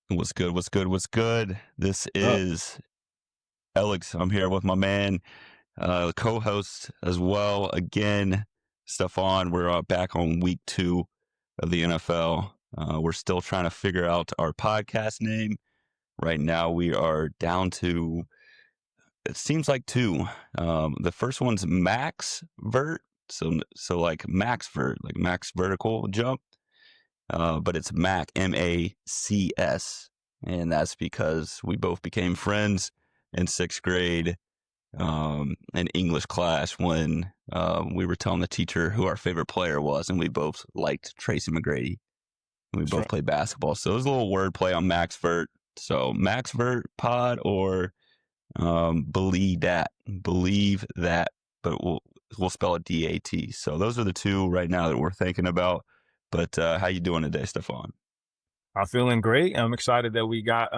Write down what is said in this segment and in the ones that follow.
What's good? What's good? What's good? This Up. is Alex. I'm here with my man, co-host as well. Again, Stefan. We're back on week 2 of the NFL. We're still trying to figure out our podcast name. Right now, we are down to, it seems like 2. The first one's Max Vert. So like Max Vert, like Max Vertical Jump. But it's Mac, Macs. And that's because we both became friends in 6th grade in English class when we were telling the teacher who our favorite player was, and we both liked Tracy McGrady. And we That's both right. played basketball. So it was a little wordplay on Max Vert. So Max Vert Pod or Believe that, but we'll spell it DAT. So those are the 2 right now that we're thinking about. But how you doing today, Stefan? I'm feeling great. I'm excited that we got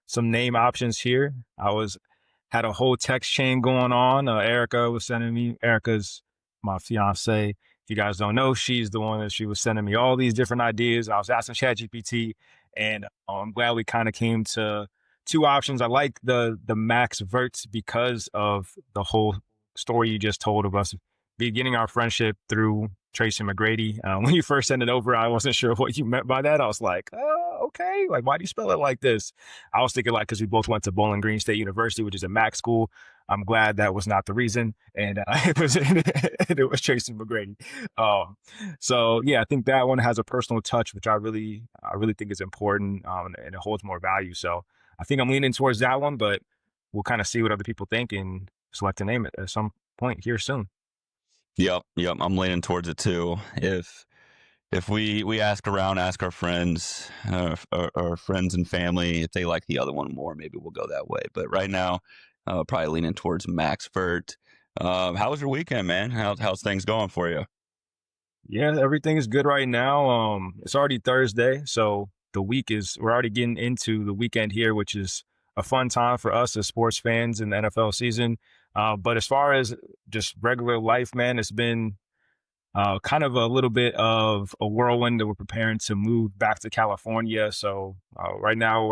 some name options here. I was had a whole text chain going on. Erica was sending me. Erica's my fiance. If you guys don't know, she's the one that she was sending me all these different ideas. I was asking ChatGPT, and I'm glad we kind of came to 2 options. I like the Max Verts because of the whole story you just told of us beginning our friendship through Tracy McGrady. When you first sent it over, I wasn't sure what you meant by that. I was like, oh, okay. Like, why do you spell it like this? I was thinking like, because we both went to Bowling Green State University, which is a Mac school. I'm glad that was not the reason. And it was Tracy McGrady. Um, so yeah, I think that one has a personal touch, which I really think is important, and it holds more value. So I think I'm leaning towards that one, but we'll kind of see what other people think and select a name at some point here soon. Yep. I'm leaning towards it too. If we ask around, ask our friends, our friends and family, if they like the other one more, maybe we'll go that way. But right now, probably leaning towards Max Vert. How was your weekend, man? How's things going for you? Yeah, everything is good right now. It's already Thursday, so we're already getting into the weekend here, which is a fun time for us as sports fans in the NFL season. But as far as just regular life, man, it's been kind of a little bit of a whirlwind that we're preparing to move back to California. So right now,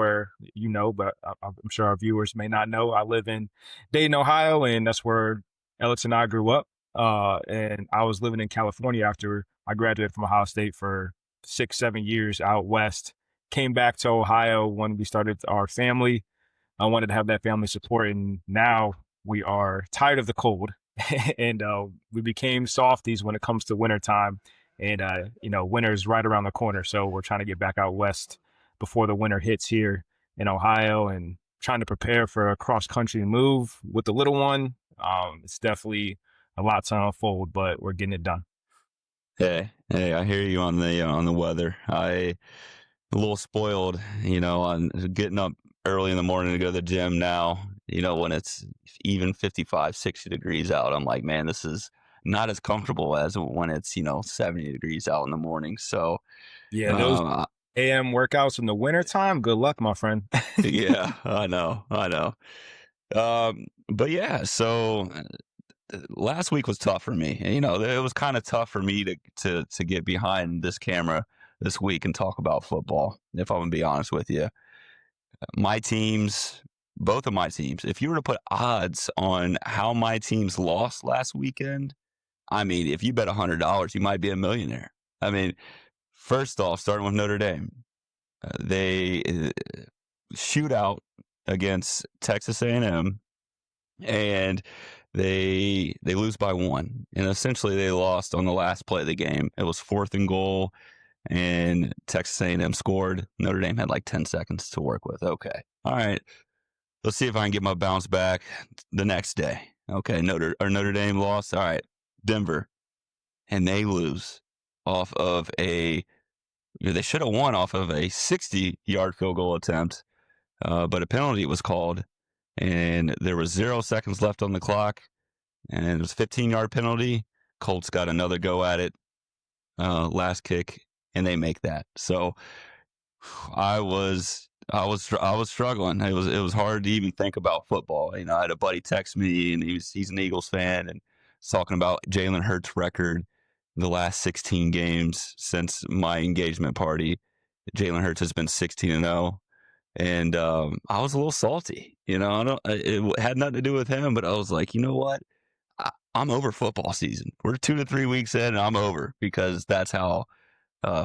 but I'm sure our viewers may not know, I live in Dayton, Ohio, and that's where Alex and I grew up. And I was living in California after I graduated from Ohio State for 6, 7 years out west. Came back to Ohio when we started our family. I wanted to have that family support, and now we are tired of the cold, and we became softies when it comes to winter time. And winter's right around the corner, so we're trying to get back out west before the winter hits here in Ohio, and trying to prepare for a cross country move with the little one. It's definitely a lot to unfold, but we're getting it done. Hey, I hear you on the weather. A little spoiled, on getting up early in the morning to go to the gym now. When it's even 55, 60 degrees out, I'm like, man, this is not as comfortable as when it's 70 degrees out in the morning. So, Yeah, those um, AM workouts in the winter time. Good luck, my friend. yeah, I know. But yeah, so last week was tough for me. It was kind of tough for me to get behind this camera this week and talk about football. If I'm gonna be honest with you, my teams, both of my teams, if you were to put odds on how my teams lost last weekend, I mean, if you bet $100, you might be a millionaire. I mean, first off, starting with Notre Dame, they shoot out against Texas A&M, and they lose by 1, and essentially they lost on the last play of the game. It was 4th and goal, and Texas A&M scored. Notre Dame had like 10 seconds to work with. Okay, all right, let's see if I can get my bounce back the next day. Okay, Notre Dame lost. All right, Denver, and they lose off of they should have won off of a 60-yard field goal attempt, but a penalty was called, and there was 0 seconds left on the clock, and it was a 15-yard penalty. Colts got another go at it, last kick, and they make that. So I was struggling. It was hard to even think about football. I had a buddy text me, and he's an Eagles fan, and he's talking about Jalen Hurts' record the last 16 games since my engagement party. Jalen Hurts has been 16-0. And I was a little salty. I don't. It had nothing to do with him, but I was like, you know what? I'm over football season. We're 2 to 3 weeks in, and I'm over because that's how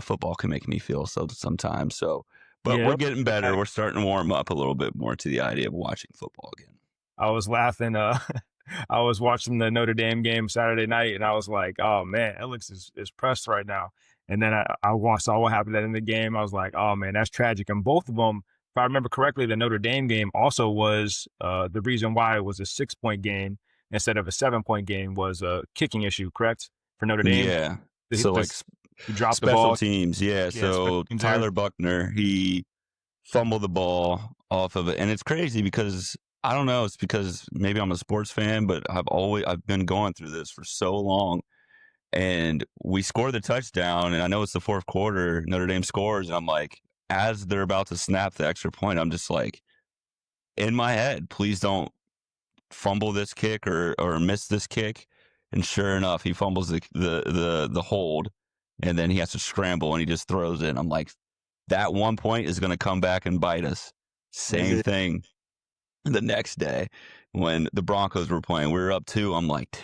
football can make me feel sometimes. So, but Yeah, we're getting better. We're starting to warm up a little bit more to the idea of watching football again. I was laughing. I was watching the Notre Dame game Saturday night, and I was like, "Oh man, Alex is pressed right now." And then I saw what happened in the game. I was like, "Oh man, that's tragic." And both of them, if I remember correctly, the Notre Dame game also was the reason why it was a 6 point game instead of a 7 point game was a kicking issue, correct? For Notre Dame, Yeah. the, So the, like he dropped the special ball. teams. Yeah. Yeah, special So teams error. Tyler Buckner, he fumbled the ball off of it, and it's crazy because I don't know. It's because maybe I'm a sports fan, but I've been going through this for so long. And we score the touchdown, and I know it's the fourth quarter. Notre Dame scores, and I'm like, as they're about to snap the extra point, I'm just like, in my head, please don't fumble this kick or miss this kick. And sure enough, he fumbles the hold, and then he has to scramble and he just throws it. I'm like, that 1 point is going to come back and bite us. And it Same did. thing the next day when the Broncos were playing. We were up 2. I'm like,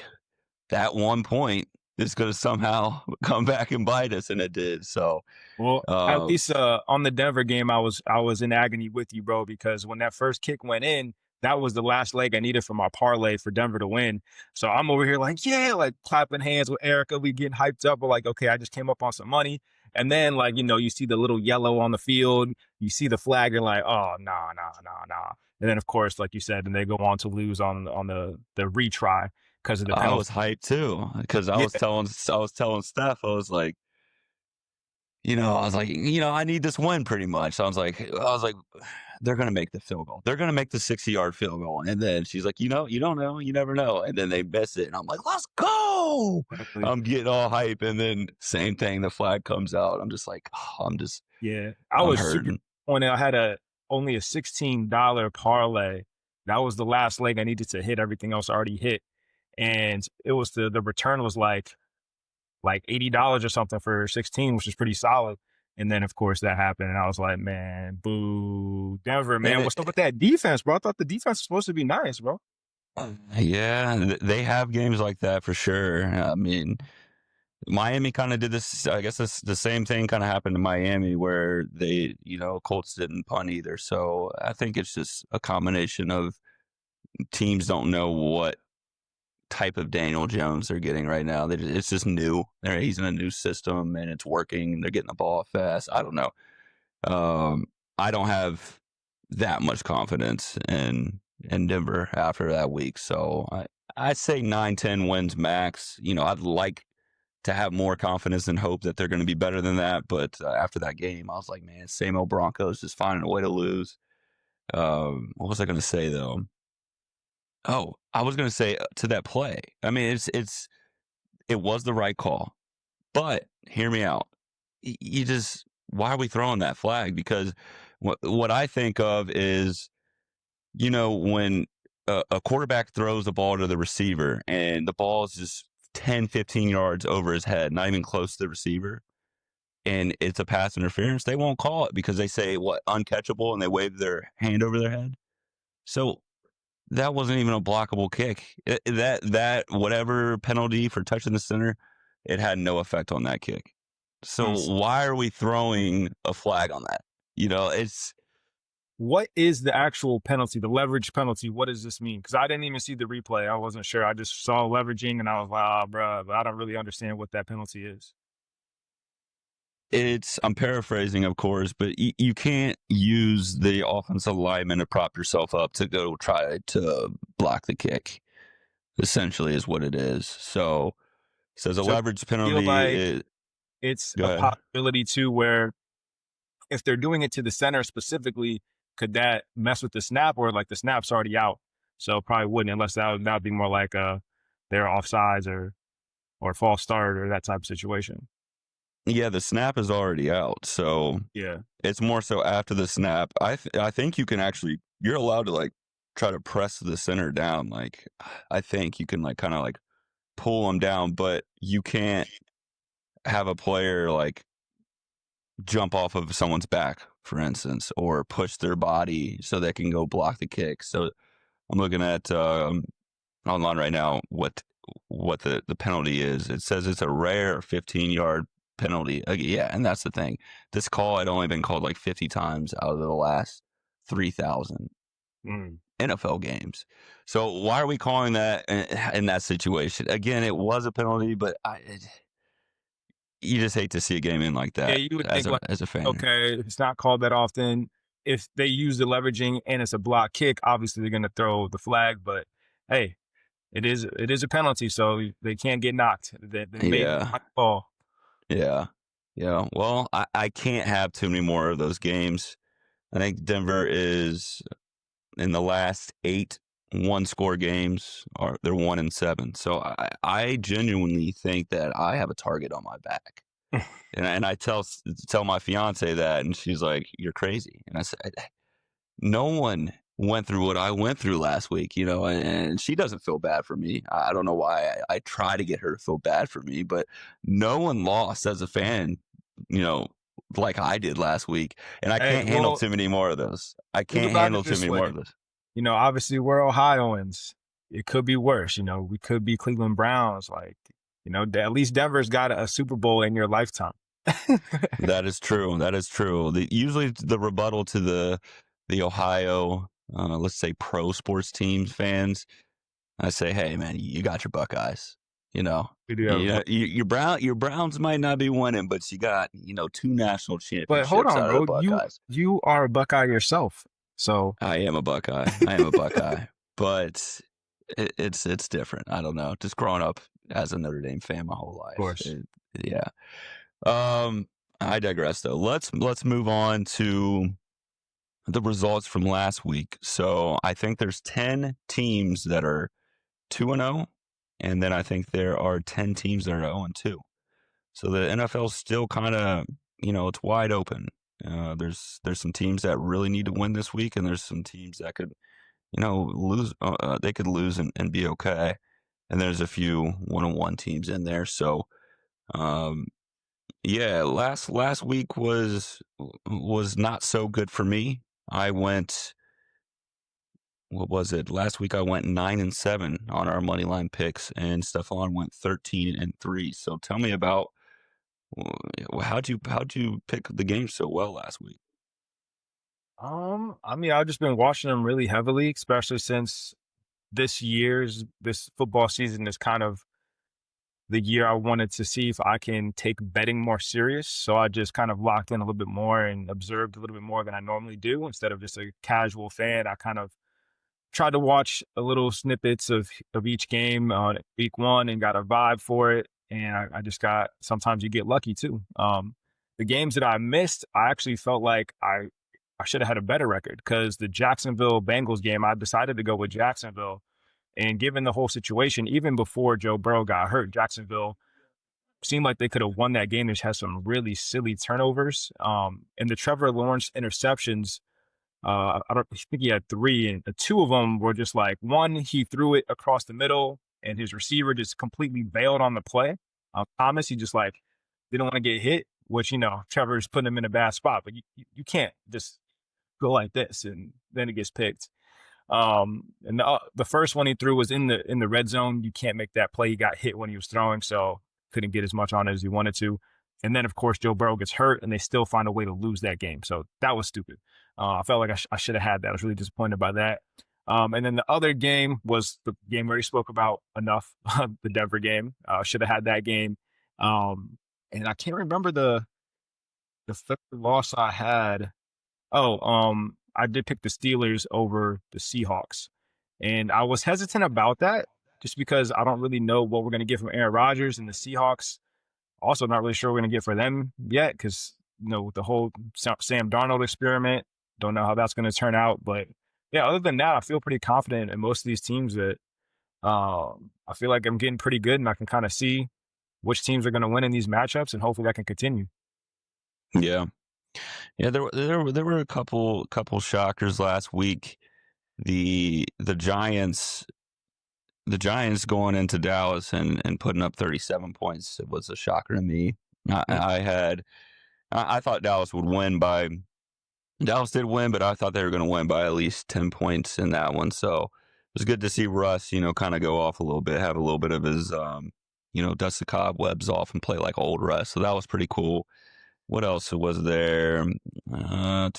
that 1 point is going to somehow come back and bite us, and it did. So, Well, at uh, least on the Denver game, I was in agony with you, bro, because when that first kick went in, that was the last leg I needed for my parlay for Denver to win. So I'm over here like, yeah, like clapping hands with Erica. We getting hyped up. We're like, okay, I just came up on some money. And then like, you see the little yellow on the field, you see the flag, you're like, oh nah, nah, nah, nah. And then of course, like you said, and they go on to lose on the retry because of the I penalty. was hyped too because I Yeah, was telling Steph, I was like, I need this win pretty much. So I was like, they're gonna make the field goal. They're gonna make the 60-yard field goal. And then she's like, you don't know, you never know. And then they miss it. And I'm like, let's go. exactly. I'm getting all hype. And then same thing, the flag comes out. I'm just like, Yeah, I I'm was super hurting. disappointed. I had only a $16 parlay. That was the last leg I needed to hit. Everything else already hit, and it was the return was like $80 or something for 16, which is pretty solid. And then of course that happened, and I was like, man, boo, Denver, And man, what's up with that defense, bro? I thought the defense was supposed to be nice, bro. yeah, they have games like that for sure. I mean, Miami kind of did this. I guess the same thing kind of happened to Miami where Colts didn't punt either. So I think it's just a combination of teams don't know what type of Daniel Jones they're getting right now. It's just new. He's in a new system and it's working. They're getting the ball fast. I don't know. Um, I don't have that much confidence in Denver after that week. So I'd say 9-10 wins max. I'd like to have more confidence and hope that they're going to be better than that. But after that game, I was like, man, same old Broncos, just finding a way to lose. What was I going to say though? Oh, I was going to say to that play. I mean, it was the right call, but hear me out. You just why are we throwing that flag? Because what I think of is when a quarterback throws the ball to the receiver and the ball is just 10, 15 yards over his head, not even close to the receiver, and it's a pass interference, they won't call it because they say what uncatchable and they wave their hand over their head. So that wasn't even a blockable kick. That whatever penalty for touching the center, it had no effect on that kick. So Mm. why are we throwing a flag on that? It's What is the actual penalty, the leverage penalty? What does this mean? Because I didn't even see the replay. I wasn't sure. I just saw leveraging, and I was like, ah, bro, but I don't really understand what that penalty is. it's I'm paraphrasing, of course, but you can't use the offensive lineman to prop yourself up to go try to block the kick. Essentially, is what it is. So it says a So leverage I feel penalty. like it's Go a ahead. possibility too, where if they're doing it to the center specifically, could that mess with the snap, or like the snap's already out? So probably wouldn't, unless that'd be more like they're offsides or false start or that type of situation. Yeah, the snap is already out, so Yeah. it's more so after the snap. I think you can actually you're allowed to like try to press the center down. Like I think you can like kind of like pull them down, but you can't have a player like jump off of someone's back for instance, or push their body so they can go block the kick. So I'm looking at online right now what the penalty is. It says it's a rare 15-yard penalty. Yeah, and that's the thing. This call had only been called like 50 times out of the last 3,000 Mm. NFL games. So why are we calling that in that situation? Again, it was a penalty, but you just hate to see a game in like Yeah, that you would think like, as a fan. okay, it's not called that often. If they use the leveraging and it's a block kick, obviously they're gonna throw the flag. But hey, it is a penalty, so they can't get knocked. They made the Yeah, right call. yeah, yeah. Well, I can't have too many more of those games. I think Denver is in the last 8 one-score games, are they're 1-7. So I genuinely think that I have a target on my back, and I tell my fiance that, and she's like, "You're crazy." And I said, "No one went through what I went through last week, you know," and she doesn't feel bad for me. I don't know why I try to get her to feel bad for me, but no one lost as a fan, you know, like I did last week, and I Hey, can't handle well, too many more of those. I think can't about it handle too this many way. more of those. Obviously we're Ohioans. It could be worse. We could be Cleveland Browns. Like, at least Denver's got a Super Bowl in your lifetime. That is true. That is true. Usually the rebuttal to the Ohio, let's say pro sports teams fans, I say, hey man, you got your Buckeyes. You know, We do have a Buck. your Browns might not be winning, but you got 2 national But hold championships on, out of the bro. You Buckeyes. you are a Buckeye yourself. So of I am a Buckeye. I am a Buckeye, but it's different. I don't know. Just growing up as a Notre Dame fan my whole life. course. Yeah. Um, I digress though. Let's move on to the results from last week. So I think there's 10 teams that are 2-0, and then I think there are 10 teams that are 0-2. So the NFL's still kind of, it's wide open. There's some teams that really need to win this week, and there's some teams that could, lose. They could lose and be okay. And there's a few 1-1 teams in there. So, um, yeah, last week was not so good for me. I went, what was it? Last week I went 9-7 on our money line picks, and Stefan went 13-3. So tell me about how'd you pick the game so well last week? I mean, I've just been watching them really heavily, especially since this football season is kind of the year I wanted to see if I can take betting more serious. So I just kind of locked in a little bit more and observed a little bit more than I normally do instead of just a casual fan. I kind of tried to watch a little snippets of each game on week one and got a vibe for it. And I just got sometimes you get lucky too. The games that I missed, I actually felt like I should have had a better record because the Jacksonville Bengals game, I decided to go with Jacksonville. And given the whole situation, even before Joe Burrow got hurt, Jacksonville seemed like they could have won that game. They just had some really silly turnovers. And the Trevor Lawrence interceptions, I don't I think he had three, and two of them were just like one, he threw it across the middle, and his receiver just completely bailed on the play. Thomas, he just like didn't want to get hit, which Trevor's putting him in a bad spot, but you can't just go like this, and then it gets picked. And the first one he threw was in the red zone. You can't make that play. He got hit when he was throwing, so couldn't get as much on it as he wanted to. And then, of course, Joe Burrow gets hurt, and they still find a way to lose that game. So that was stupid. I felt like I should have had that. I was really disappointed by that. And then the other game was the game we already spoke about enough, the Denver game. Should have had that game. And I can't remember the third loss I had. Oh, I did pick the Steelers over the Seahawks. And I was hesitant about that just because I don't really know what we're going to get from Aaron Rodgers and the Seahawks. Also, not really sure we're going to get for them yet because, with the whole Sam Darnold experiment, don't know how that's going to turn out. But yeah, other than that, I feel pretty confident in most of these teams that I feel like I'm getting pretty good and I can kind of see which teams are going to win in these matchups and hopefully that can continue. Yeah, yeah. There were a couple shockers last week. The Giants. The Giants going into Dallas and putting up 37 points, it was a shocker to me. I thought Dallas would win by Dallas did win, but I thought they were going to win by at least 10 points in that one. So it was good to see Russ, kind of go off a little bit, have a little bit of his, dust the cobwebs off and play like old Russ. So that was pretty cool. What else was there? Uh,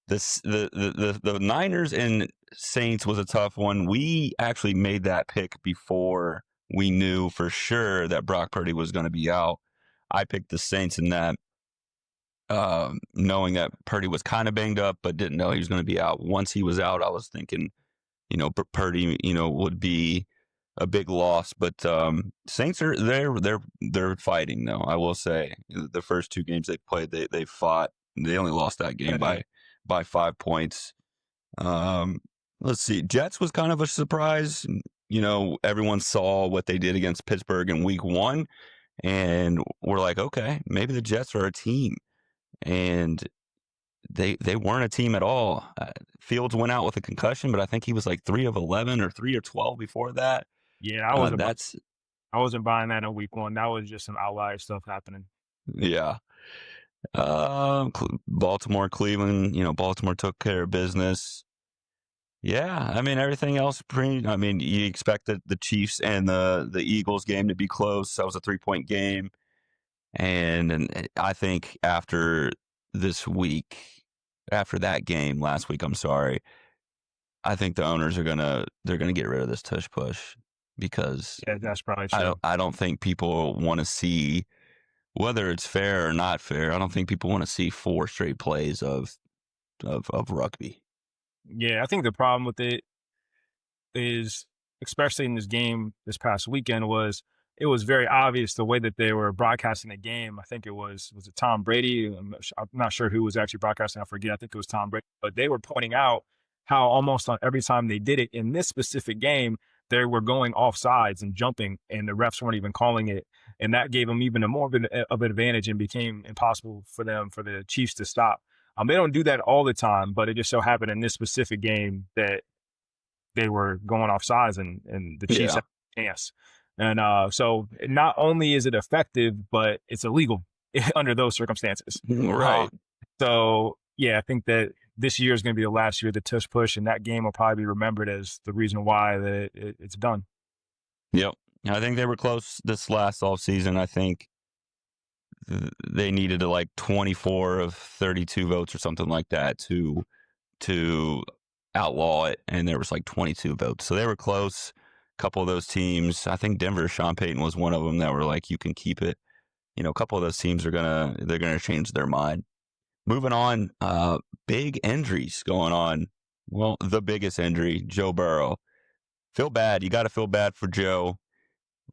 the Niners and Saints was a tough one. We actually made that pick before we knew for sure that Brock Purdy was going to be out. I picked the Saints in that, knowing that Purdy was kind of banged up, but didn't know he was going to be out. Once he was out, I was thinking, Purdy, would be a big loss. But Saints are they're fighting though. I will say the first two games they played, they fought. They only lost that game by 5 points. Um, let's see. Jets was kind of a surprise. Everyone saw what they did against Pittsburgh in Week 1, and we're like, okay, maybe the Jets are a team, and they weren't a team at all. Fields went out with a concussion, but I think he was like 3 of 11 or 3 or 12 before that. Yeah, That's I wasn't buying that in week 1. That was just some outlier stuff happening. yeah. Baltimore, Cleveland. Baltimore took care of business. Yeah, I mean everything else. I mean, you expected the Chiefs and the Eagles game to be close. That was a 3-point game, and I think after this week, after that game last week, I'm sorry, I think the owners they're gonna get rid of this tush push because Yeah, that's probably I true. don't I don't think people want to see, whether it's fair or not fair. I don't think people want to see 4 straight plays of rugby. Yeah, I think the problem with it is, especially in this game this past weekend, was it was very obvious the way that they were broadcasting the game. I think was it Tom Brady? I'm not sure who was actually broadcasting. I forget. I think it was Tom Brady. But they were pointing out how almost on every time they did it in this specific game, they were going off sides and jumping, and the refs weren't even calling it. And that gave them even more of an advantage and became impossible for the Chiefs to stop. They don't do that all the time, but it just so happened in this specific game that they were going off sides, and the Chiefs Yeah, had a chance. And so not only is it effective, but it's illegal under those circumstances. right. So yeah, I think that this year is going to be the last year of the tush push, and that game will probably be remembered as the reason why it's done. Yep. I think they were close this last off season. I think they needed to like 24 of 32 votes or something like that to outlaw it, and there was like 22 votes, so they were close. A couple of those teams, I think Denver, Sean Payton was one of them, that were like, you can keep it. A couple of those teams they're gonna change their mind. Moving on, big injuries going on. Well, the biggest injury, Joe Burrow. Feel bad. You got to feel bad for Joe.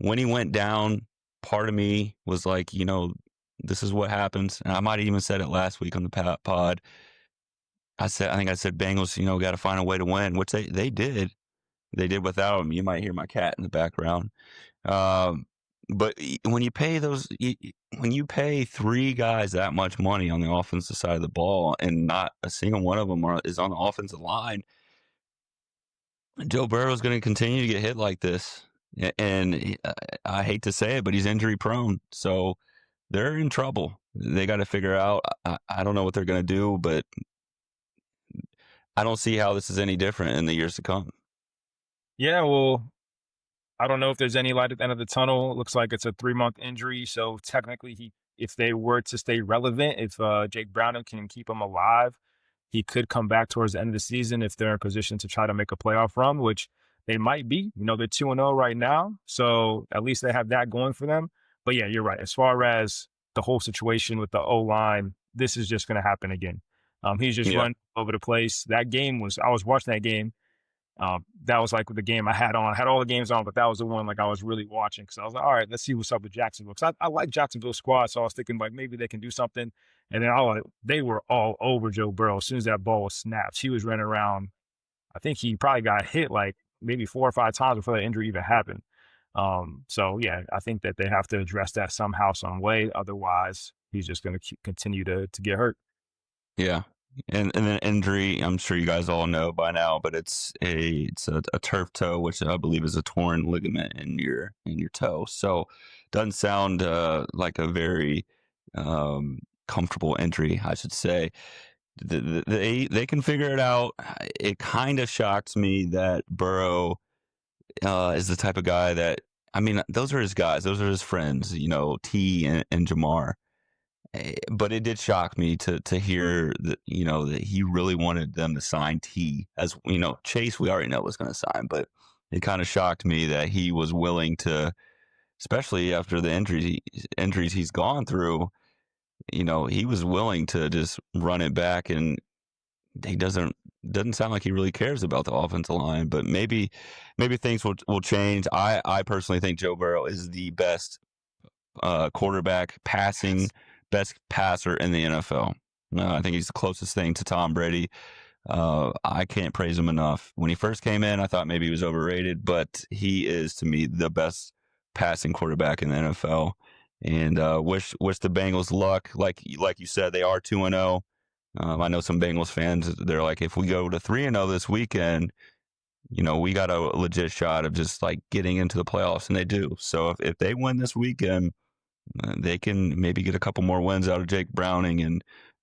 When he went down, part of me was like, this is what happens. And I might have even said it last week on the pod. I think I said Bengals, got to find a way to win, which they did. They did without him. You might hear my cat in the background. Um, but when you pay when you pay 3 guys that much money on the offensive side of the ball, and not a single one of them is on the offensive line, Joe Burrow is going to continue to get hit like this. And I hate to say it, but he's injury prone. So they're in trouble. They got to figure out. I don't know what they're going to do, but I don't see how this is any different in the years to come. Yeah, well, I don't know if there's any light at the end of the tunnel. It looks like it's a 3-month injury, so technically, if they were to stay relevant, if Jake Browning can keep him alive, he could come back towards the end of the season if they're in position to try to make a playoff run, which they might be. They're 2-0 right now, so at least they have that going for them. But yeah, you're right. As far as the whole situation with the O line, this is just going to happen again. He's just Yeah. running over the place. I was watching that game. That was like the game I had on. I had all the games on, but that was the one like I was really watching, because I was like, all right, let's see what's up with Jacksonville. Because I like Jacksonville squad, so I was thinking like maybe they can do something. And then they were all over Joe Burrow as soon as that ball was snapped. He was running around. I think he probably got hit like maybe 4 or 5 times before that injury even happened. So yeah, I think that they have to address that somehow, some way. Otherwise, he's just going to continue to get hurt. Yeah. And then injury, I'm sure you guys all know by now, but it's a turf toe, which I believe is a torn ligament in your toe. So doesn't sound like a very comfortable entry, I should say. They can figure it out. It kind of shocks me that Burrow is the type of guy that, I mean, those are his guys, those are his friends, T and Jamar. But it did shock me to hear that that he really wanted them to sign T. As Chase we already know was going to sign, but it kind of shocked me that he was willing to, especially after the injuries he's gone through. He was willing to just run it back, and he doesn't sound like he really cares about the offensive line. But maybe things will change. I personally think Joe Burrow is the best quarterback passing, Yes. best passer in the NFL. I think he's the closest thing to Tom Brady. I can't praise him enough. When he first came in, I thought maybe he was overrated, but he is, to me, the best passing quarterback in the NFL. And wish the Bengals luck. Like you said, they are 2-0. I know some Bengals fans. They're like, if we go to 3-0 this weekend, we got a legit shot of just like getting into the playoffs, and they do. So if they win this weekend, they can maybe get a couple more wins out of Jake Browning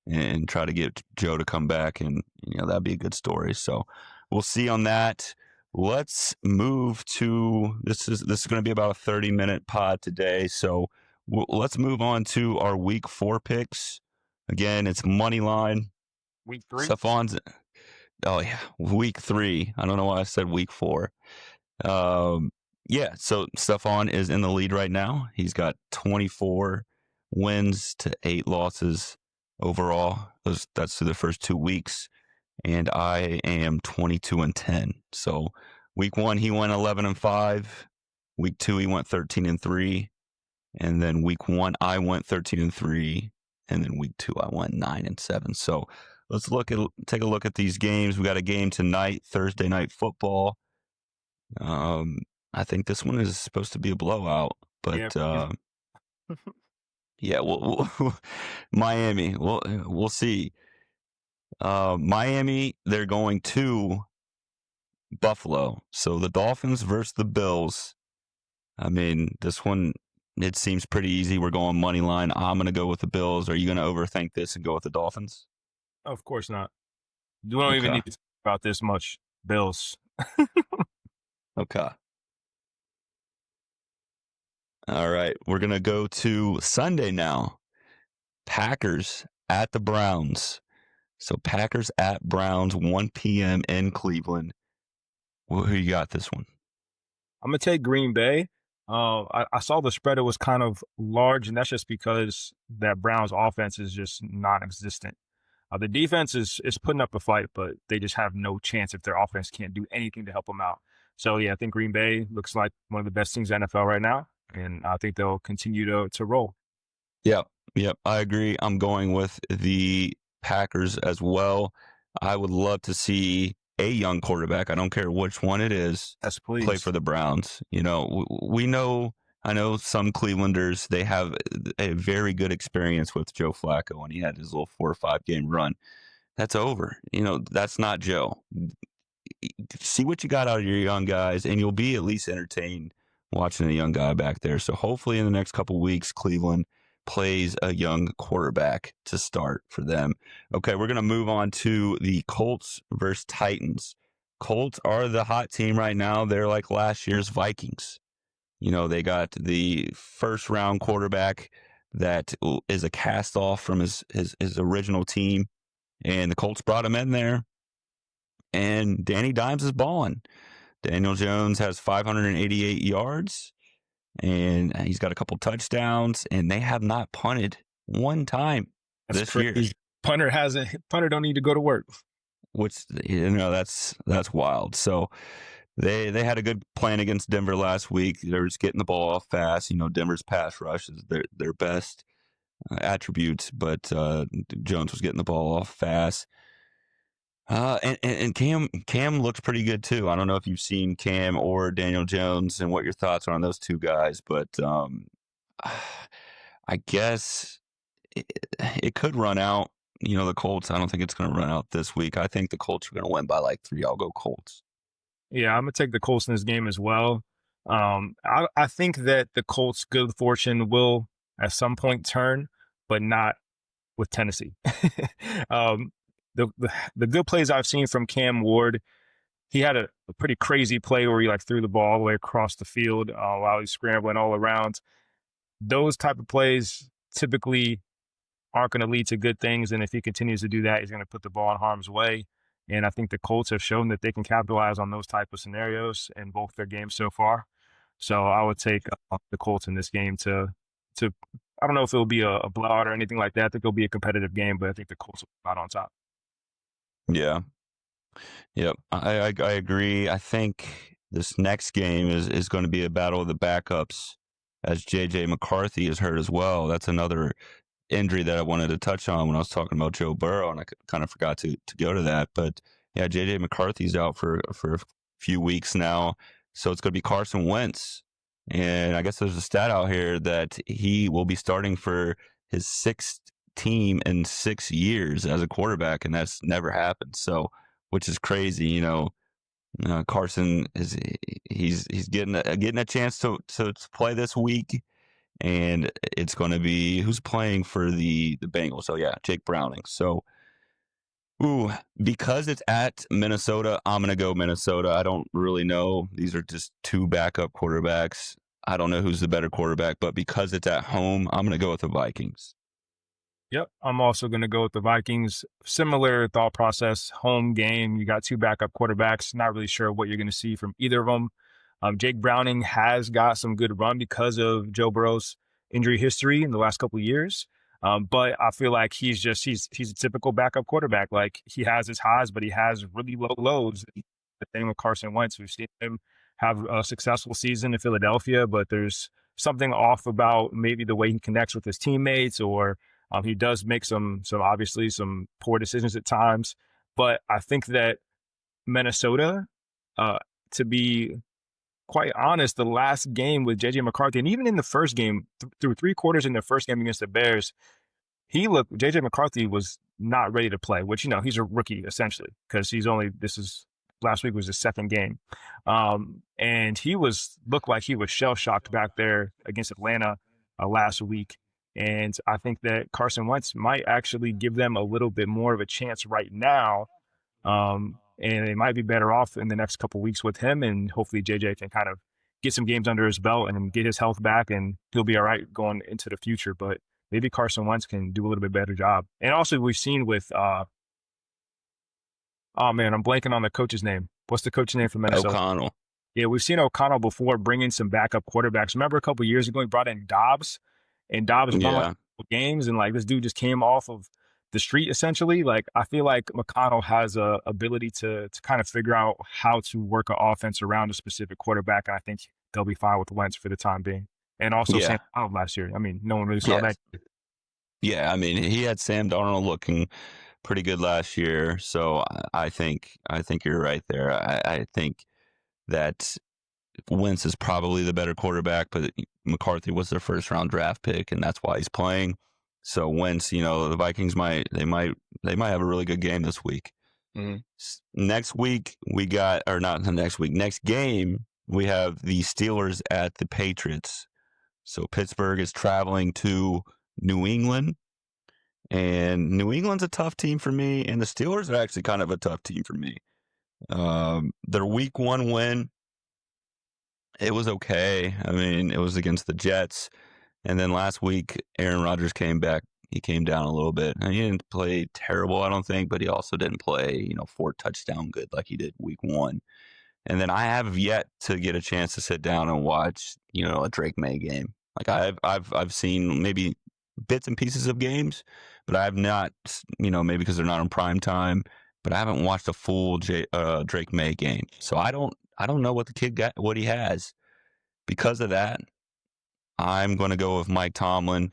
and try to get Joe to come back, and that'd be a good story. So we'll see on that. Let's move to this is going to be about a 30-minute pod today. So let's move on to our week 4 picks. Again, it's money line. Week 3. Stefan's oh yeah, week 3. I don't know why I said week 4. Um, yeah, so Stefan is in the lead right now. He's got 24 wins to 8 losses overall. That's through the first 2 weeks, and I am 22-10. So week 1 he went 11-5. Week 2 he went 13-3, and then week 1 I went 13-3, and then week 2 I went 9-7. So let's take a look at these games. We got a game tonight, Thursday night football. I think this one is supposed to be a blowout, Yeah. but yeah, Miami. We'll see. Miami, they're going to Buffalo, so the Dolphins versus the Bills. I mean, this one, it seems pretty easy. We're going money line. I'm going to go with the Bills. Are you going to overthink this and go with the Dolphins? Of course not. We don't even Okay. need to talk about this much. Bills. Okay. All right. We're going to go to Sunday now. Packers at the Browns. So Packers at Browns, 1 p.m. in Cleveland. Who you got this one? I'm gonna take Green Bay. I saw the spread; it was kind of large, and that's just because that Browns offense is just non-existent. The defense is putting up a fight, but they just have no chance if their offense can't do anything to help them out. So yeah, I think Green Bay looks like one of the best teams in the NFL right now, and I think they'll continue to roll. Yep. Yep. I agree. I'm going with the Packers as well. I would love to see a young quarterback, I don't care which one it is, Yes, play please. for the Browns. We know, I know some Clevelanders, they have a very good experience with Joe Flacco when he had his little 4 or 5 game run. That's over. That's not Joe. See what you got out of your young guys, and you'll be at least entertained watching a young guy back there. So hopefully in the next couple weeks, Cleveland plays a young quarterback to start for them. Okay, we're going to move on to the Colts versus Titans. Colts are the hot team right now. They're like last year's Vikings. They got the first round quarterback that is a cast off from his original team, and the Colts brought him in there, and Danny Dimes is balling. Daniel Jones has 588 yards, and he's got a couple touchdowns, and they have not punted one time That's this year, crazy. Punter don't need to go to work. which that's wild. So they had a good plan against Denver last week. They were just getting the ball off fast. Denver's pass rush is their best attributes, but Jones was getting the ball off fast. And Cam looks pretty good too. I don't know if you've seen Cam or Daniel Jones and what your thoughts are on those two guys, but I guess it could run out. The Colts. I don't think it's going to run out this week. I think the Colts are going to win by like 3. I'll go Colts. Yeah, I'm gonna take the Colts in this game as well. I think that the Colts' good fortune will at some point turn, but not with Tennessee. um, the good plays I've seen from Cam Ward, he had a pretty crazy play where he like threw the ball all the way across the field while he's scrambling all around. Those type of plays typically aren't going to lead to good things. And if he continues to do that, he's going to put the ball in harm's way. And I think the Colts have shown that they can capitalize on those type of scenarios in both their games so far. So I would take the Colts in this game to. I don't know if it'll be a blowout or anything like that. I think it'll be a competitive game, but I think the Colts will come out on top. Yeah. Yep. I agree. I think this next game is going to be a battle of the backups as JJ McCarthy is hurt as well. That's another injury that I wanted to touch on when I was talking about Joe Burrow, and I kind of forgot to go to that. But yeah, JJ McCarthy's out for a few weeks now, so it's going to be Carson Wentz, and I guess there's a stat out here that he will be starting for his sixth team in 6 years as a quarterback, and that's never happened. So, which is crazy, Carson is he's getting a chance to play this week, and it's going to be who's playing for the Bengals. So yeah, Jake Browning. So ooh, because it's at Minnesota, I'm going to go Minnesota. I don't really know. These are just two backup quarterbacks. I don't know who's the better quarterback, but because it's at home, I'm going to go with the Vikings. Yep. I'm also going to go with the Vikings. Similar thought process, home game. You got two backup quarterbacks. Not really sure what you're going to see from either of them. Jake Browning has got some good run because of Joe Burrow's injury history in the last couple of years. But I feel like he's a typical backup quarterback. Like he has his highs, but he has really low lows. The thing with Carson Wentz, we've seen him have a successful season in Philadelphia, but there's something off about maybe the way he connects with his teammates, or he does make some obviously some poor decisions at times. But I think that Minnesota, to be quite honest, the last game with JJ McCarthy, and even in the first game, through 3 quarters in the first game against the Bears, JJ McCarthy was not ready to play, which, he's a rookie essentially because last week was his second game. And looked like he was shell shocked back there against Atlanta last week. And I think that Carson Wentz might actually give them a little bit more of a chance right now. And they might be better off in the next couple of weeks with him. And hopefully JJ can kind of get some games under his belt and get his health back, and he'll be all right going into the future. But maybe Carson Wentz can do a little bit better job. And also we've seen with, oh man, I'm blanking on the coach's name. What's the coach's name for Minnesota? O'Connell. Yeah, we've seen O'Connell before bring in some backup quarterbacks. Remember a couple of years ago, he brought in Dobbs, and Dobbs won like Yeah. games, and like this dude just came off of the street essentially. Like I feel like McConnell has a ability to kind of figure out how to work an offense around a specific quarterback, and I think they'll be fine with Wentz for the time being. And also Yeah. Sam Darnold last year. I mean, no one really saw Yeah. that. Yeah. I mean, he had Sam Darnold looking pretty good last year. So I think you're right there. I think that Wentz is probably the better quarterback, but McCarthy was their first round draft pick, and that's why he's playing. So Wentz, the Vikings might have a really good game this week. Mhm. Next week we got, or not the next week, next game we have the Steelers at the Patriots. So Pittsburgh is traveling to New England, and New England's a tough team for me, and the Steelers are actually kind of a tough team for me. Their week 1 win, it was okay. I mean, it was against the Jets. And then last week, Aaron Rodgers came back. He came down a little bit. And he didn't play terrible, I don't think, but he also didn't play, 4 touchdown good like he did week 1. And then I have yet to get a chance to sit down and watch, a Drake May game. Like I've seen maybe bits and pieces of games, but I have not, maybe because they're not on prime time, but I haven't watched a full Drake May game. So I don't know what the kid got, what he has. Because of that, I'm going to go with Mike Tomlin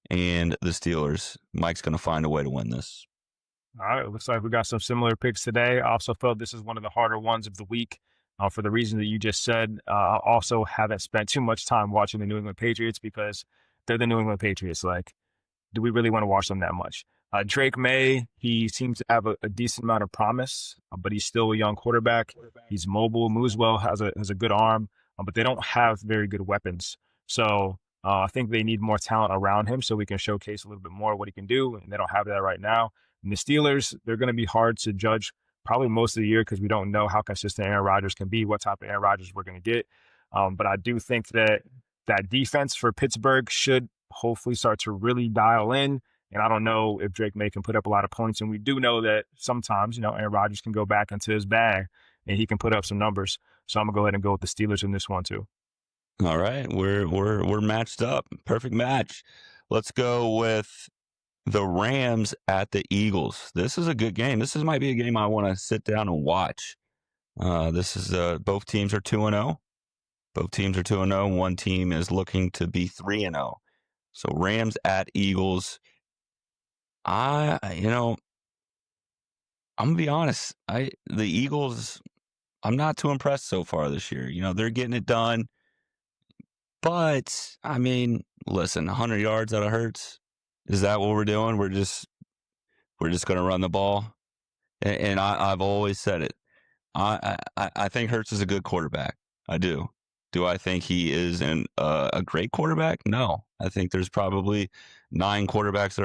and the Steelers. Mike's going to find a way to win this. All right, looks like we got some similar picks today. I also felt this is one of the harder ones of the week for the reason that you just said. I also haven't spent too much time watching the New England Patriots because they're the New England Patriots. Like, do we really want to watch them that much? Drake May, he seems to have a decent amount of promise, but he's still a young quarterback. He's mobile, moves well, has a good arm, but they don't have very good weapons. So I think they need more talent around him so we can showcase a little bit more what he can do, and they don't have that right now. And the Steelers, they're going to be hard to judge probably most of the year because we don't know how consistent Aaron Rodgers can be, what type of Aaron Rodgers we're going to get. But I do think that that defense for Pittsburgh should hopefully start to really dial in. And I don't know if Drake May can put up a lot of points. And we do know that sometimes, Aaron Rodgers can go back into his bag and he can put up some numbers. So I'm gonna go ahead and go with the Steelers in this one too. All right, we're matched up. Perfect match. Let's go with the Rams at the Eagles. This is a good game. Might be a game I want to sit down and watch. This is both teams are 2-0. Both teams are 2-0. One team is looking to be 3-0. So Rams at Eagles. I'm gonna be honest. The Eagles, I'm not too impressed so far this year. They're getting it done. But I mean, listen, 100 yards out of Hurts. Is that what we're doing? We're just going to run the ball. And I've always said it. I think Hurts is a good quarterback. I do. Do I think he is a great quarterback? No. I think there's probably 8 to 9 quarterbacks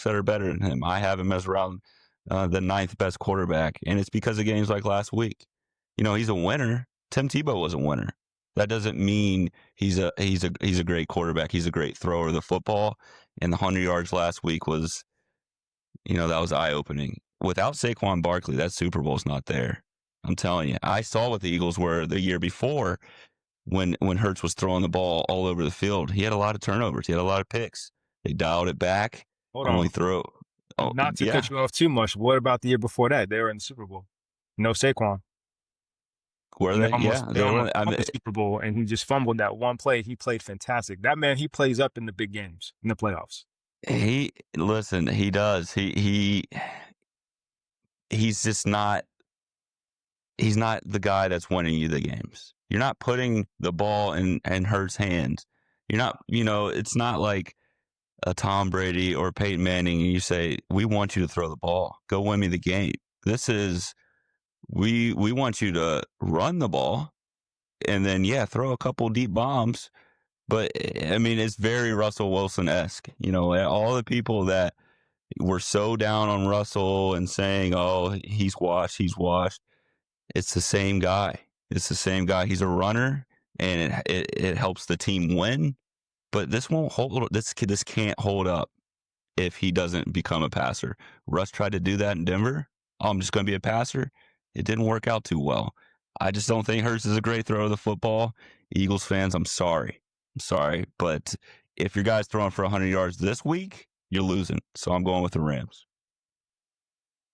that are better than him. I have him as around the ninth best quarterback, and it's because of games like last week. He's a winner. Tim Tebow was a winner. That doesn't mean he's a great quarterback. He's a great thrower of the football. And the 100 yards last week was, that was eye opening. Without Saquon Barkley, that Super Bowl's not there. I'm telling you. I saw what the Eagles were the year before when Hurts was throwing the ball all over the field. He had a lot of turnovers. He had a lot of picks. They dialed it back. Hold Only on. throw. Oh, Not to yeah. cut you off too much. What about the year before that? They were in the Super Bowl. No Saquon. Were And they? Yeah, they they were. almost won the Super Bowl, and he just fumbled that one play. He played fantastic. That man, he plays up in the big games, in the playoffs. Listen, he does. He's just not. He's not the guy that's winning you the games. You're not putting the ball in Hurts' hands. You're not. It's not like a Tom Brady or Peyton Manning, and you say, "We want you to throw the ball. Go win me the game." This is we want you to run the ball, and then throw a couple deep bombs. But I mean, it's very Russell Wilson-esque. All the people that were so down on Russell and saying, "Oh, he's washed." It's the same guy. It's the same guy. He's a runner, and it helps the team win. But this won't hold. This can't hold up if he doesn't become a passer. Russ tried to do that in Denver. Oh, I'm just going to be a passer. It didn't work out too well. I just don't think Hurts is a great thrower of the football. Eagles fans, I'm sorry. But if your guy's throwing for 100 yards this week, you're losing. So I'm going with the Rams.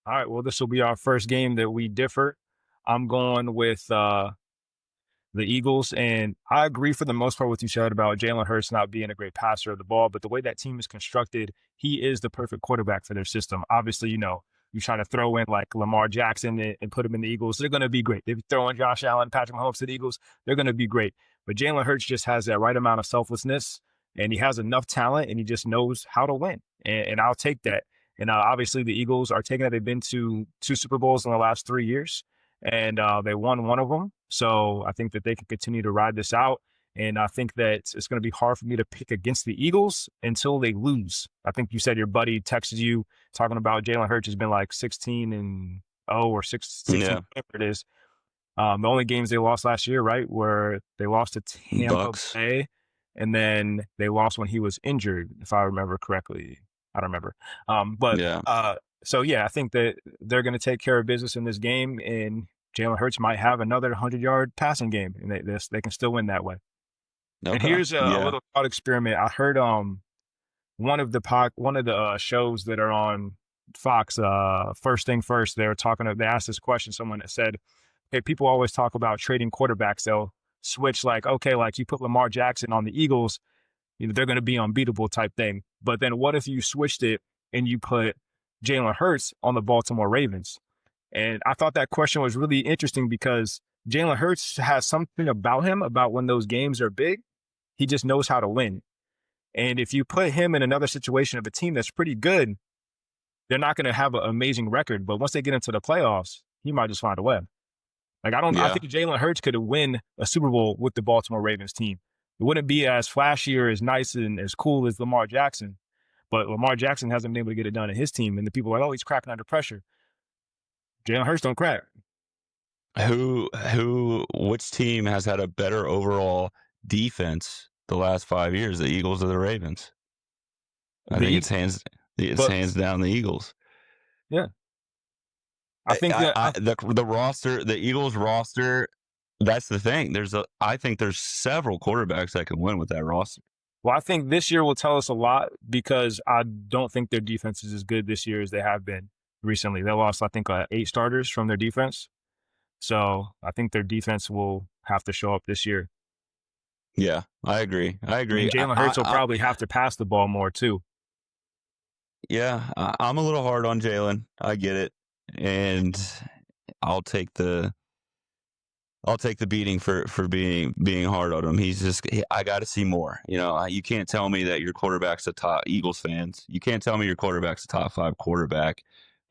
All right. Well, this will be our first game that we differ. I'm going with the Eagles. And I agree for the most part what you said about Jalen Hurts not being a great passer of the ball. But the way that team is constructed, he is the perfect quarterback for their system. Obviously, you're trying to throw in like Lamar Jackson and put him in the Eagles. They're going to be great. They're throwing Josh Allen, Patrick Mahomes to the Eagles. They're going to be great. But Jalen Hurts just has that right amount of selflessness, and he has enough talent, and he just knows how to win. And I'll take that. And obviously, the Eagles are taking it. They've been to 2 Super Bowls in the last 3 years, and they won one of them. So I think that they can continue to ride this out. And I think that it's going to be hard for me to pick against the Eagles until they lose. I think you said your buddy texted you talking about Jalen Hurts has been like 16-0 or 16, Yeah. whatever it is. The only games they lost last year, right, were they lost to Tampa Bucks. Bay, and then they lost when he was injured, if I remember correctly. I don't remember. So I think that they're going to take care of business in this game, and Jalen Hurts might have another 100-yard passing game, and they can still win that way. And Okay. here's a little thought experiment. I heard one of the shows that are on Fox, First Thing First, they asked this question. Someone that said, "Hey, people always talk about trading quarterbacks. They'll switch like you put Lamar Jackson on the Eagles, they're going to be unbeatable type thing. But then what if you switched it and you put Jalen Hurts on the Baltimore Ravens?" And I thought that question was really interesting because Jalen Hurts has something about him, about when those games are big, he just knows how to win. And if you put him in another situation of a team that's pretty good, they're not going to have an amazing record. But once they get into the playoffs, he might just find a way. I think Jalen Hurts could win a Super Bowl with the Baltimore Ravens team. It wouldn't be as flashy or as nice and as cool as Lamar Jackson, but Lamar Jackson hasn't been able to get it done in his team. And the people are like, oh, he's cracking under pressure. Jalen Hurts don't crack. Which team has had a better overall defense the last 5 years? The Eagles or the Ravens? I think The it's but hands down the Eagles. yeah, I think that The roster, the Eagles roster. That's the thing. I think there's several quarterbacks that can win with that roster. well, I think this year will tell us a lot because I don't think their defense is as good this year as they have been recently. They lost, I think, 8 starters from their defense. So I think their defense will have to show up this year. Yeah, I agree. I I mean, agree. Jalen Hurts will probably have to pass the ball more too. Yeah, I'm a little hard on Jalen. I get it, and I'll take the beating for being hard on him. I got to see more. You can't tell me that your quarterback's a top Eagles fans. You can't tell me your quarterback's a top 5 quarterback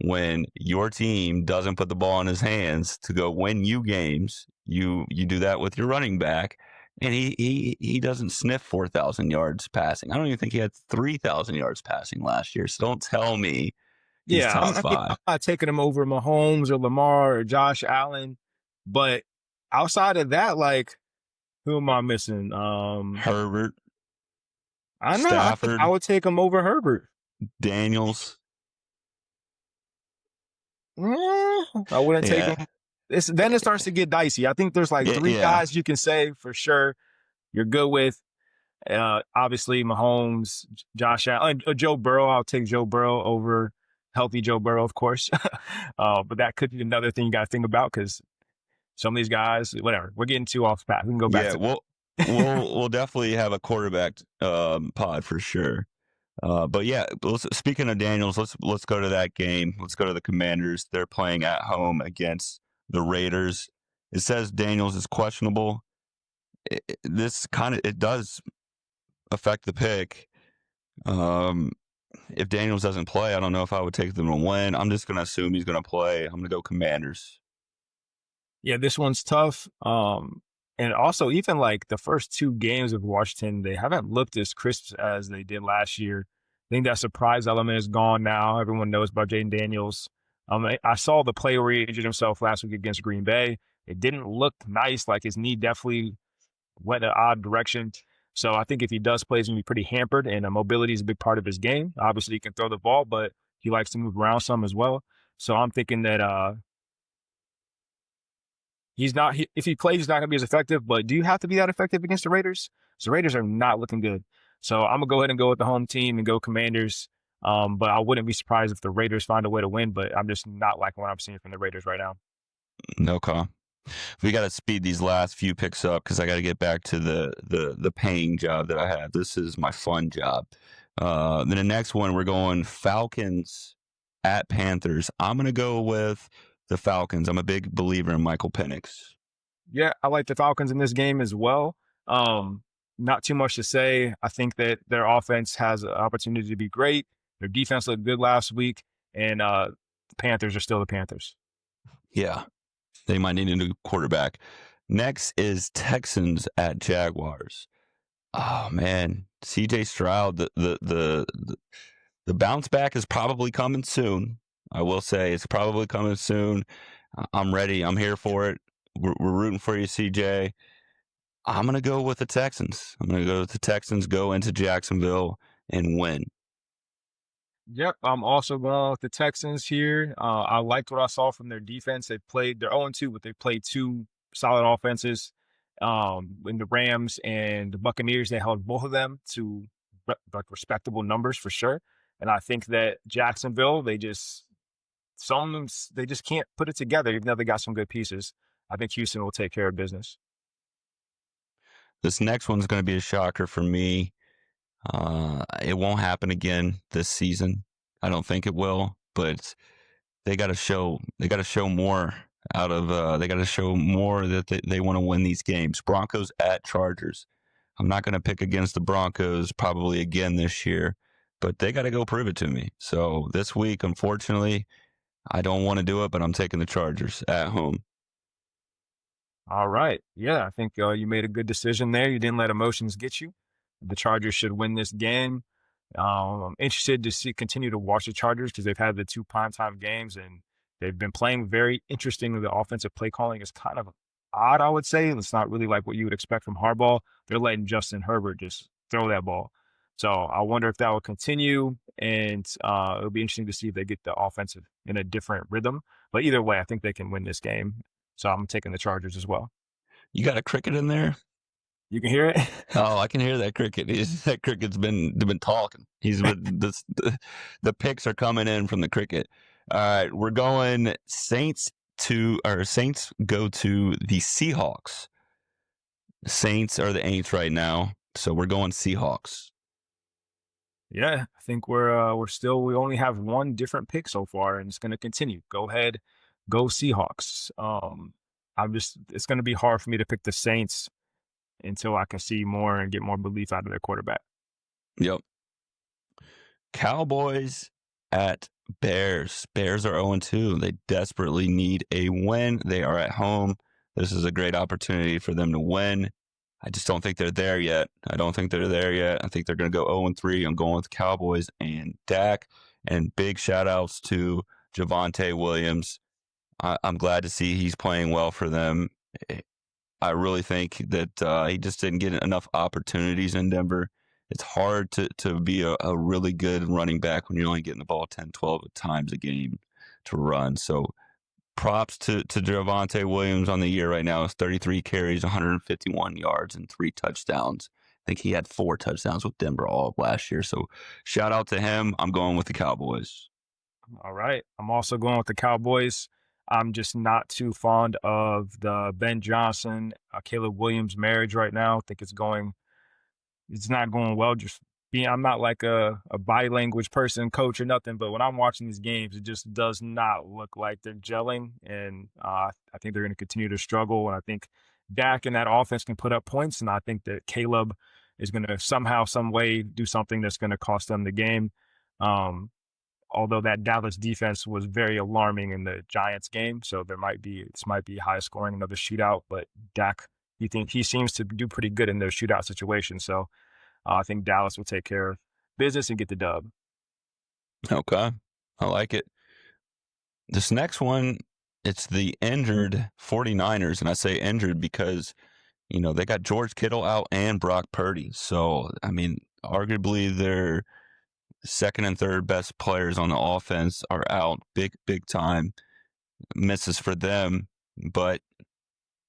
when your team doesn't put the ball in his hands to go win you games. You do that with your running back, and he doesn't sniff 4,000 yards passing. I don't even think he had 3,000 yards passing last year. So don't tell me he's Yeah, top I'm 5. not taking him over Mahomes or Lamar or Josh Allen, but outside of that, like, who am I missing? Herbert, I know. I think I Stafford, would take him over Herbert. Daniels. I wouldn't take Yeah, him. Then it starts to get dicey. I think there's like yeah, 3 yeah. guys you can say for sure you're good with. Obviously, Mahomes, Josh Allen, Joe Burrow. I'll take Joe Burrow over healthy Joe Burrow, of course. But that could be another thing you got to think about because some of these guys, whatever, we're getting too off path. We can go back Yeah, to. we'll definitely have a quarterback pod for sure. But yeah, speaking of Daniels, let's go to that game. Let's go to the Commanders. They're playing at home against the Raiders. It says Daniels is questionable. It does affect the pick. If Daniels doesn't play, I don't know if I would take them to win. I'm just going to assume he's going to play. I'm going to go Commanders. Yeah, this one's tough. And also even like the first 2 games of Washington, they haven't looked as crisp as they did last year. I think that surprise element is gone now. Everyone knows about Jaden Daniels. I saw the play where he injured himself last week against Green Bay. It didn't look nice. Like his knee definitely went an odd direction. So I think if he does play, he's going to be pretty hampered, and mobility is a big part of his game. Obviously, he can throw the ball, but he likes to move around some as well. So I'm thinking that if he plays, he's not going to be as effective. But do you have to be that effective against the Raiders? So the Raiders are not looking good. So I'm gonna go ahead and go with the home team and go Commanders. But I wouldn't be surprised if the Raiders find a way to win. But I'm just not liking what I'm seeing from the Raiders right now. No call. We got to speed these last few picks up because I got to get back to the paying job that I have. This is my fun job. Then the next one, we're going Falcons at Panthers. I'm going to go with the Falcons. I'm a big believer in Michael Penix. Yeah, I like the Falcons in this game as well. Not too much to say. I think that their offense has an opportunity to be great. Their defense looked good last week, and the Panthers are still the Panthers. Yeah, they might need a new quarterback. Next is Texans at Jaguars. Oh man, CJ Stroud, the bounce back is probably coming soon. I will say it's probably coming soon. I'm ready. I'm here for it. We're rooting for you, CJ. I'm going to go with the Texans. I'm going to go with the Texans, go into Jacksonville, and win. Yep, I'm also going with the Texans here. I liked what I saw from their defense. They're 0-2, but they played 2 solid offenses. In the Rams and the Buccaneers, they held both of them to like respectable numbers for sure. And I think that Jacksonville, they just can't put it together, even though they got some good pieces. I think Houston will take care of business. This next one's going to be a shocker for me. It won't happen again this season. I don't think it will, but they got to show more out of they got to show more that they want to win these games. Broncos at Chargers. I'm not going to pick against the Broncos probably again this year, but they got to go prove it to me. So this week, unfortunately, I don't want to do it, but I'm taking the Chargers at home. All right. Yeah, I think you made a good decision there. You didn't let emotions get you. The Chargers should win this game. I'm interested to see continue to watch the Chargers because they've had the two primetime games and they've been playing very interesting. The offensive play calling is kind of odd, I would say. It's not really like what you would expect from Harbaugh. They're letting Justin Herbert just throw that ball. So I wonder if that will continue, and it'll be interesting to see if they get the offensive in a different rhythm. But either way, I think they can win this game. So I'm taking the Chargers as well. You got a cricket in there? You can hear it? Oh, I can hear that cricket. That cricket's been talking. He's been the picks are coming in from the cricket. All right, we're going Saints go to the Seahawks. Saints are the Aints right now, so we're going Seahawks. Yeah, I think we only have one different pick so far, and it's going to continue. Go ahead, go Seahawks. It's going to be hard for me to pick the Saints until I can see more and get more belief out of their quarterback. Yep. Cowboys at Bears. Bears are 0-2. They desperately need a win. They are at home. This is a great opportunity for them to win. I just don't think they're there yet. I don't think they're there yet. I think they're going to go 0-3. I'm going with Cowboys and Dak. And big shout outs to Javonte Williams. I'm glad to see he's playing well for them. I really think that he just didn't get enough opportunities in Denver. It's hard to be a really good running back when you're only getting the ball 10, 12 times a game to run. So props to Javonte Williams on the year right now. It's 33 carries, 151 yards, and 3 touchdowns. I think he had 4 touchdowns with Denver all of last year. So shout out to him. I'm going with the Cowboys. All right. I'm also going with the Cowboys. I'm just not too fond of the Ben Johnson, Caleb Williams marriage right now. I think it's not going well. I'm not like a body language person, coach or nothing, but when I'm watching these games, it just does not look like they're gelling. And I think they're going to continue to struggle. And I think Dak and that offense can put up points. And I think that Caleb is going to somehow, some way do something that's going to cost them the game. Um, Although that Dallas defense was very alarming in the Giants game. So this might be high scoring, another shootout, but Dak, he seems to do pretty good in those shootout situations. So I think Dallas will take care of business and get the dub. Okay. I like it. This next one, it's the injured 49ers. And I say injured because, they got George Kittle out and Brock Purdy. So, I mean, arguably their second and third best players on the offense are out big time. Misses for them. But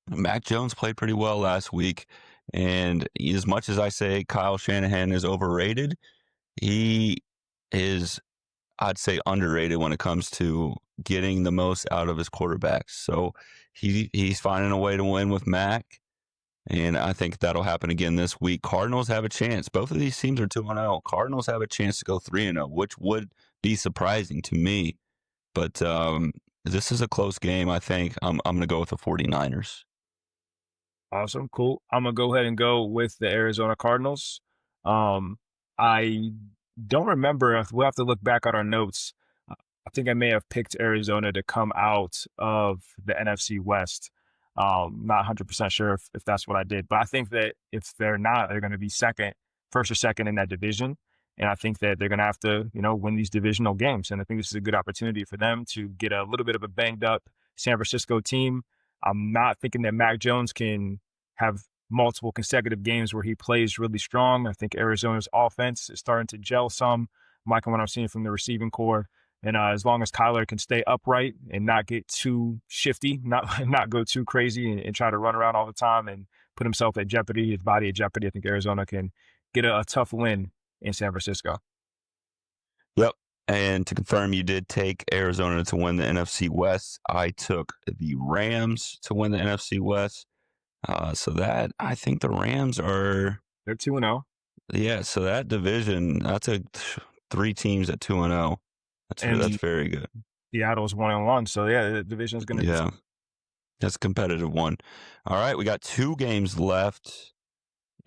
Mac Jones played pretty well last week. And as much as I say Kyle Shanahan is overrated, he is, I'd say, underrated when it comes to getting the most out of his quarterbacks. So he's finding a way to win with Mac, and I think that'll happen again this week. Cardinals have a chance. Both of these teams are 2-0. Cardinals have a chance to go 3-0, which would be surprising to me. But this is a close game, I think. I'm going to go with the 49ers. Awesome. Cool. I'm going to go ahead and go with the Arizona Cardinals. Um, I don't remember. We'll have to look back at our notes. I think I may have picked Arizona to come out of the NFC West. Not 100% sure if that's what I did, but I think that if they're not, they're going to be first or second in that division. And I think that they're going to have to, win these divisional games. And I think this is a good opportunity for them to get a little bit of a banged up San Francisco team. I'm not thinking that Mac Jones can have multiple consecutive games where he plays really strong. I think Arizona's offense is starting to gel some, liking what I'm seeing from the receiving core. And as long as Kyler can stay upright and not get too shifty, not go too crazy and try to run around all the time and put himself at jeopardy, his body at jeopardy, I think Arizona can get a tough win in San Francisco. Yep. And to confirm, you did take Arizona to win the NFC West. I took the Rams to win the NFC West. So that, I think the Rams are. They're 2-0. Yeah, so that division, that's 3 teams at 2-0. That's And very good. Seattle's 1-1. So yeah, the division is going to Yeah, that's a competitive one. All right, we got 2 games left.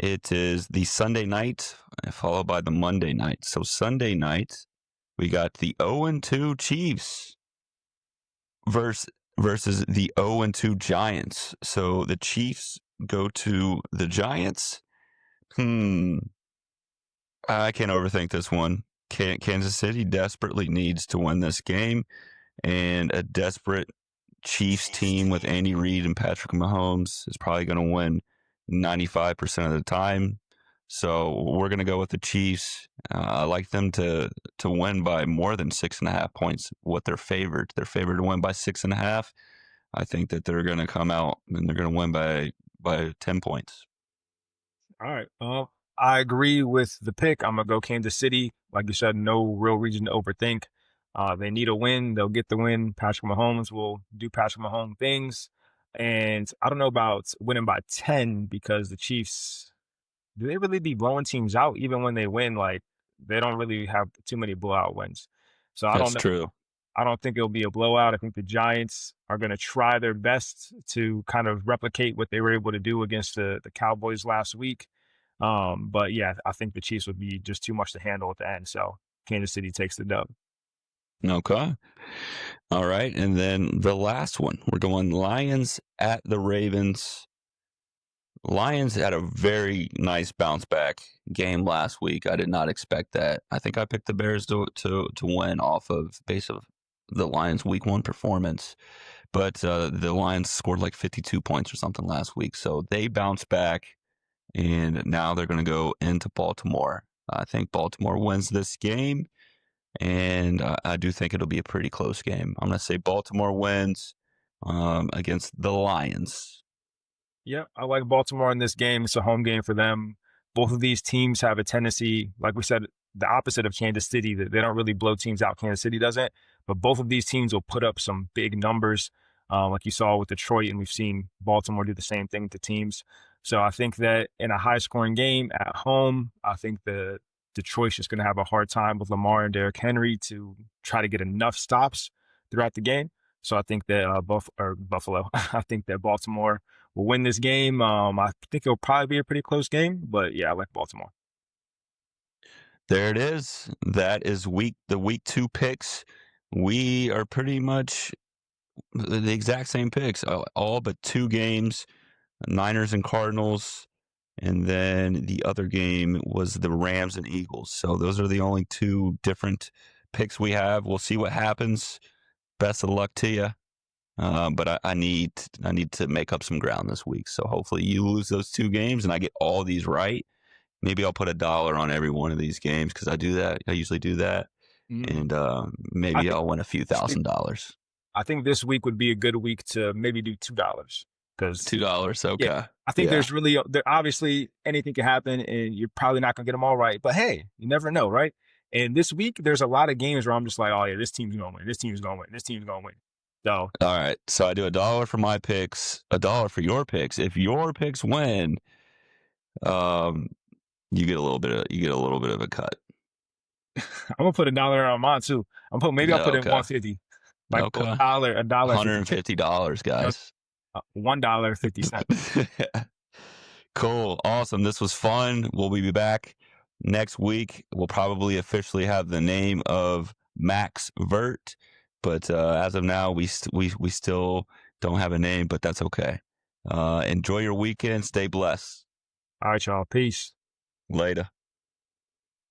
It is the Sunday night followed by the Monday night. So Sunday night, we got the 0-2 Chiefs versus versus the 0-2 Giants. So the Chiefs go to the Giants. Hmm. I can't overthink this one. Kansas City desperately needs to win this game, and a desperate Chiefs team with Andy Reid and Patrick Mahomes is probably going to win 95% of the time. So we're going to go with the Chiefs. I like them to win by more than 6.5 points. What they're favored? They're favored to win by 6.5. I think that they're going to come out and they're going to win by 10 points. All right. I agree with the pick. I'm gonna go Kansas City. Like you said, no real reason to overthink. They need a win. They'll get the win. Patrick Mahomes will do Patrick Mahomes things. And I don't know about winning by 10 because the Chiefs, do they really be blowing teams out even when they win? Like they don't really have too many blowout wins. So I don't That's know. true. I don't think it'll be a blowout. I think the Giants are going to try their best to kind of replicate what they were able to do against the Cowboys last week. But yeah, I think the Chiefs would be just too much to handle at the end. So Kansas City takes the dub. Okay. All right. And then the last one, we're going Lions at the Ravens. Lions had a very nice bounce back game last week. I did not expect that. I think I picked the Bears to win off of base of the Lions week 1 performance, but the Lions scored like 52 points or something last week, so they bounced back, and now they're going to go into Baltimore. I think Baltimore wins this game, and I do think it'll be a pretty close game. I'm going to say Baltimore wins against the Lions. Yeah, I like Baltimore in this game. It's a home game for them. Both of these teams have a tendency, like we said, the opposite of Kansas City, that they don't really blow teams out. Kansas City doesn't, but both of these teams will put up some big numbers, like you saw with Detroit, and we've seen Baltimore do the same thing to teams. So I think that in a high-scoring game at home, I think the Detroit's just going to have a hard time with Lamar and Derrick Henry to try to get enough stops throughout the game. So I think that Buffalo, I think that Baltimore will win this game. I think it'll probably be a pretty close game, but yeah, I like Baltimore. There it is. That is the week 2 picks. We are pretty much the exact same picks, all but 2 games, Niners and Cardinals, and then the other game was the Rams and Eagles. So those are the only 2 different picks we have. We'll see what happens. Best of luck to you. But I need to make up some ground this week. So hopefully you lose those 2 games and I get all these right. Maybe I'll put $1 on every one of these games because I do that. I usually do that, Mm. and I maybe think I'll win a few $1,000s. I think this week would be a good week to maybe do $2 because $2, yeah, okay, I think yeah. there's really there obviously anything can happen and you're probably not gonna get them all right, but hey, you never know, right? And this week there's a lot of games where I'm just like, oh yeah, this team's gonna win, this team's gonna win, this team's gonna win. So All right, so I do $1 for my picks, $1 for your picks. If your picks win, um, you get a little bit of a cut. I'm gonna put $1 on mine too. Maybe I'll Yeah, put in okay, 150, like okay. a dollar 50 cents. $150, guys. $1.50. Cool. Awesome. This was fun. We'll be back next week. We'll probably officially have the name of Max Vert, but as of now, we still don't have a name, but that's okay. Enjoy your weekend. Stay blessed. All right, y'all. Peace. Later.